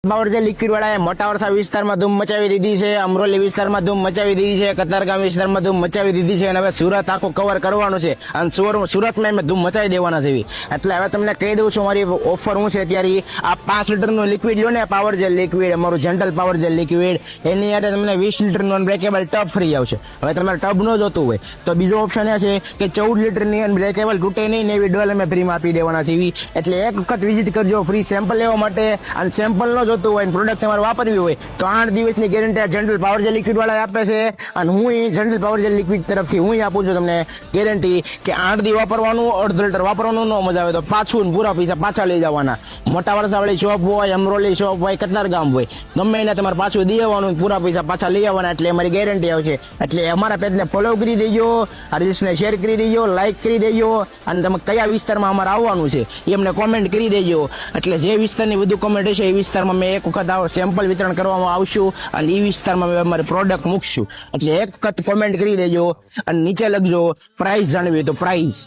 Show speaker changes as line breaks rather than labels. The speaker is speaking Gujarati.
પાવર જે લિક્વિડ વાળા મોટા વરસા વિસ્તારમાં ધૂમ મચાવી દીધી છે, અમરોલી વિસ્તારમાં ધૂમ મચાવી દીધી છે, કતારગામ વિસ્તારમાં ધૂમ મચાવી દીધી છે અને હવે સુરત આખું કવર કરવાનું છે અને સુરતમાં અમે ધૂમ મચાવી દેવાના છે. એટલે હવે તમને કહી દઉં છું મારી ઓફર શું છે. અત્યારે આ 5 લીટરનું લિક્વિડ લો ને, પાવર જેલ લિક્વિડ, અમારું જેન્ટલ પાવર જેલ લિક્વિડ, એની યારે તમને 20 લીટરનું અનબ્રેકેબલ ટબ ફ્રી આવશે. હવે તમારે ટબ ન જોતું હોય તો બીજો ઓપ્શન એ છે કે 14 લીટરની અનબ્રેકેબલ તૂટે નહીં ને એવી ડોલ અમે ફ્રીમાં આપી દેવાના છે. એટલે એક વખત વિઝિટ કરજો ફ્રી સેમ્પલ લેવા માટે. અને સેમ્પલ ન જોતું હોય, પ્રોડક્ટ તમારે વાપરવી હોય તો 8 દિવસની ગેરંટી આ જનરલ પાવર જેલ લિક્વિડ વાળા આપે છે. અને હું જનરલ પાવર જેલ લિક્વિડ તરફથી હું આપું છું તમને ગેરંટી કે 8 દી વાપરવાનું, અડધો લીટર વાપરવાનું, ન મજા આવે તો પાછું પૂરા પૈસા પાછા લઈ જવાના. મોટા વરસાવાળી શોપ હોય, અમરોલી શોપ હોય, કતારગામ હોય, ગમે એને તમારે પાછું દઈ આવવાનું, પૂરા પૈસા પાછા લઈ આવવાના. એટલે અમારી ગેરંટી આવશે. એટલે અમારા પેજને ફોલો કરી દેજો, આ રીલ્સને શેર કરી દેજો, લાઈક કરી દેજો અને તમે કયા વિસ્તારમાં અમારે આવવાનું છે એ અમને કોમેન્ટ કરી દેજો. એટલે જે વિસ્તારની વધુ કોમેન્ટ હશે એ વિસ્તારમાં મેં એક વખત સેમ્પલ વિતરણ કરવામાં આવશું અને એ વિસ્તારમાં અમારે પ્રોડક્ટ મૂકશું. એટલે એક વખત કોમેન્ટ કરી દેજો અને નીચે લખજો પ્રાઇસ જાણવી તો પ્રાઇસ.